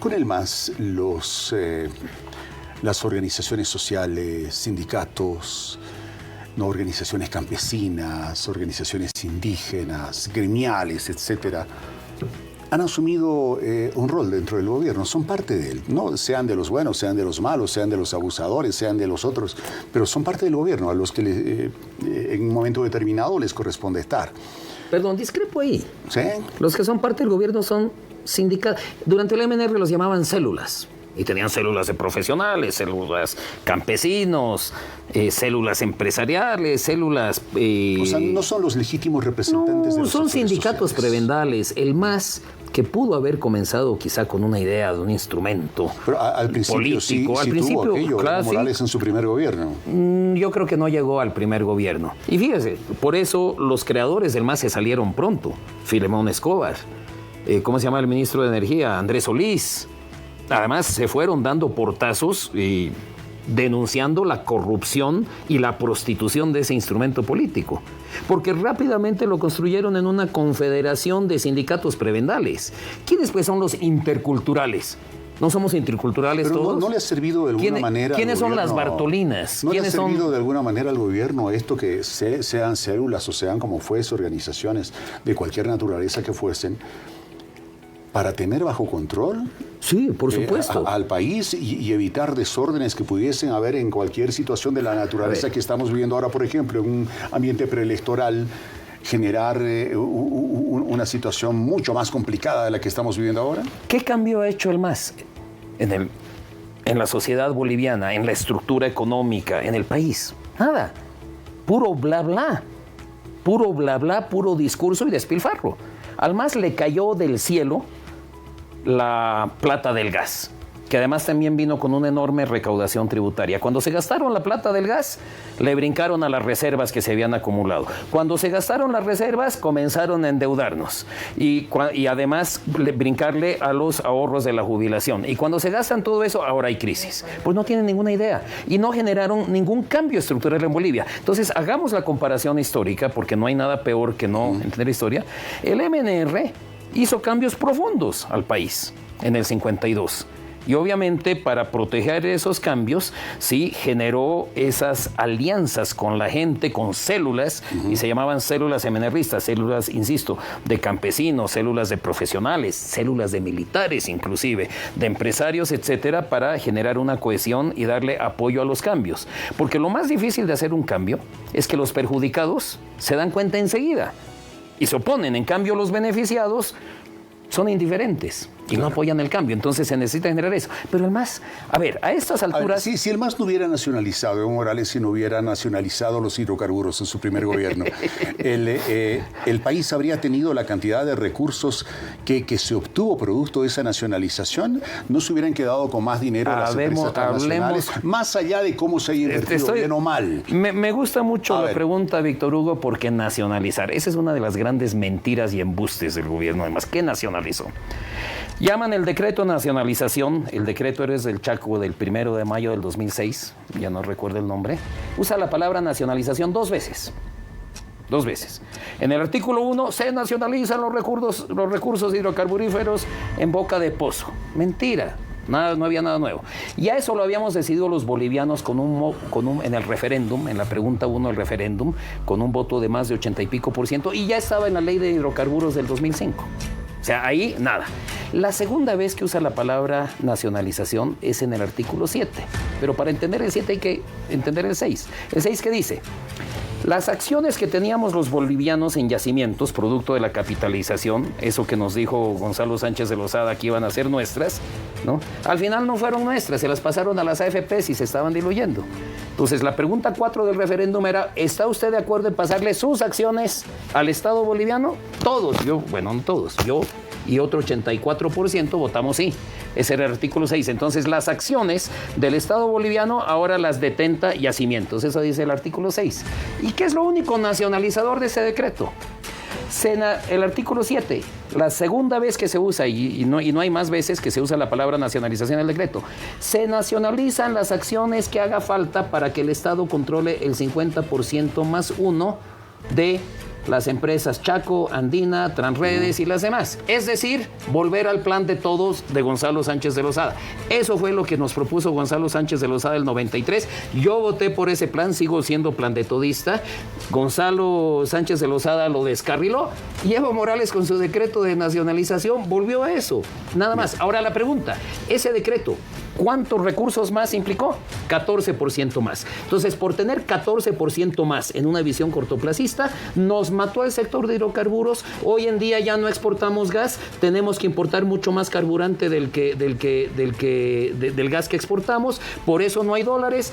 Con el MAS, las organizaciones sociales, sindicatos, no, organizaciones campesinas, organizaciones indígenas, gremiales, etcétera, han asumido un rol dentro del gobierno, son parte de él, no sean de los buenos, sean de los malos, sean de los abusadores, sean de los otros, pero son parte del gobierno a los que en un momento determinado les corresponde estar. Perdón, discrepo ahí. ¿Sí? Los que son parte del gobierno son sindicatos. Durante el MNR los llamaban células. Y tenían células de profesionales, células campesinos, células empresariales, células... O sea, no son los legítimos representantes de los son sindicatos sociales. Prebendales. El MAS, que pudo haber comenzado quizá con una idea de un instrumento pero al principio político. Sí, al sí principio, tuvo aquello, claro, Morales sí. en su primer gobierno. Yo creo que no llegó al primer gobierno. Y fíjese, por eso los creadores del MAS se salieron pronto. Filemón Escobar, ¿cómo se llama el ministro de Energía? Andrés Solís. Además, se fueron dando portazos y denunciando la corrupción y la prostitución de ese instrumento político. Porque rápidamente lo construyeron en una confederación de sindicatos prebendales. ¿Quiénes pues son los interculturales? ¿No somos interculturales pero todos? ¿No le ha servido de alguna manera ¿Quiénes al son las gobierno? Bartolinas? ¿No le ha ¿Quiénes servido son? de alguna manera al gobierno esto que sean células o sean como fuese organizaciones de cualquier naturaleza que fuesen, para tener bajo control Sí, por supuesto. al país y evitar desórdenes que pudiesen haber en cualquier situación de la naturaleza que estamos viviendo ahora, por ejemplo, en un ambiente preelectoral, generar una situación mucho más complicada de la que estamos viviendo ahora? ¿Qué cambio ha hecho el MAS en la sociedad boliviana, en la estructura económica, en el país? Nada. Puro bla bla. Puro bla bla, puro discurso y despilfarro. Al MAS le cayó del cielo la plata del gas, que además también vino con una enorme recaudación tributaria. Cuando se gastaron la plata del gas, le brincaron a las reservas que se habían acumulado. Cuando se gastaron las reservas, comenzaron a endeudarnos y además brincarle a los ahorros de la jubilación. Y cuando se gastan todo eso, ahora hay crisis. Pues no tienen ninguna idea y no generaron ningún cambio estructural en Bolivia. Entonces, hagamos la comparación histórica, porque no hay nada peor que no entender historia. El MNR hizo cambios profundos al país en el 52. Y obviamente para proteger esos cambios, sí, generó esas alianzas con la gente, con células, y se llamaban células MNRistas, células, insisto, de campesinos, células de profesionales, células de militares inclusive, de empresarios, etcétera, para generar una cohesión y darle apoyo a los cambios. Porque lo más difícil de hacer un cambio es que los perjudicados se dan cuenta enseguida y se oponen. En cambio, los beneficiados son indiferentes y no apoyan el cambio. Entonces se necesita generar eso. Pero el MAS, a ver, a estas alturas... Si el MAS no hubiera nacionalizado, Evo Morales, si no hubiera nacionalizado los hidrocarburos en su primer gobierno, el país habría tenido la cantidad de recursos que se obtuvo producto de esa nacionalización, no se hubieran quedado con más dinero las empresas transnacionales, más allá de cómo se haya invertido, bien o mal. Me gusta mucho la pregunta, Víctor Hugo, porque nacionalizar, esa es una de las grandes mentiras y embustes del gobierno. Además, ¿qué nacionalizó? Llaman el decreto nacionalización, el decreto es del Chaco del 1 de mayo del 2006, ya no recuerdo el nombre, usa la palabra nacionalización dos veces. En el artículo 1 se nacionalizan los recursos hidrocarburíferos en boca de pozo. Mentira. Nada, no había nada nuevo. Y a eso lo habíamos decidido los bolivianos en el referéndum, en la pregunta 1 del referéndum, con un voto de más de 80 y pico %, y ya estaba en la ley de hidrocarburos del 2005. O sea, ahí nada. La segunda vez que usa la palabra nacionalización es en el artículo 7. Pero para entender el 7 hay que entender el 6. El 6 que dice: las acciones que teníamos los bolivianos en yacimientos, producto de la capitalización, eso que nos dijo Gonzalo Sánchez de Lozada que iban a ser nuestras, ¿no? Al final no fueron nuestras, se las pasaron a las AFPs y se estaban diluyendo. Entonces, la pregunta 4 del referéndum era: ¿está usted de acuerdo en pasarle sus acciones al Estado boliviano? Todos, no todos, yo y otro 84% votamos sí. Ese era el artículo 6. Entonces, las acciones del Estado boliviano ahora las detenta Yacimientos. Eso dice el artículo 6. ¿Y qué es lo único nacionalizador de ese decreto? El artículo 7, la segunda vez que se usa, y no hay más veces que se usa la palabra nacionalización en el decreto, se nacionalizan las acciones que haga falta para que el Estado controle el 50% más 1 de las empresas Chaco, Andina, Transredes y las demás. Es decir, volver al plan de todos de Gonzalo Sánchez de Lozada. Eso fue lo que nos propuso Gonzalo Sánchez de Lozada en el 93. Yo voté por ese plan, sigo siendo plan de todista. Gonzalo Sánchez de Lozada lo descarriló y Evo Morales con su decreto de nacionalización volvió a eso. Nada más. Ahora la pregunta, ese decreto, ¿cuántos recursos más implicó? 14% más. Entonces, por tener 14% más en una visión cortoplacista, nos mató al sector de hidrocarburos. Hoy en día ya no exportamos gas, tenemos que importar mucho más carburante del gas que exportamos. Por eso no hay dólares.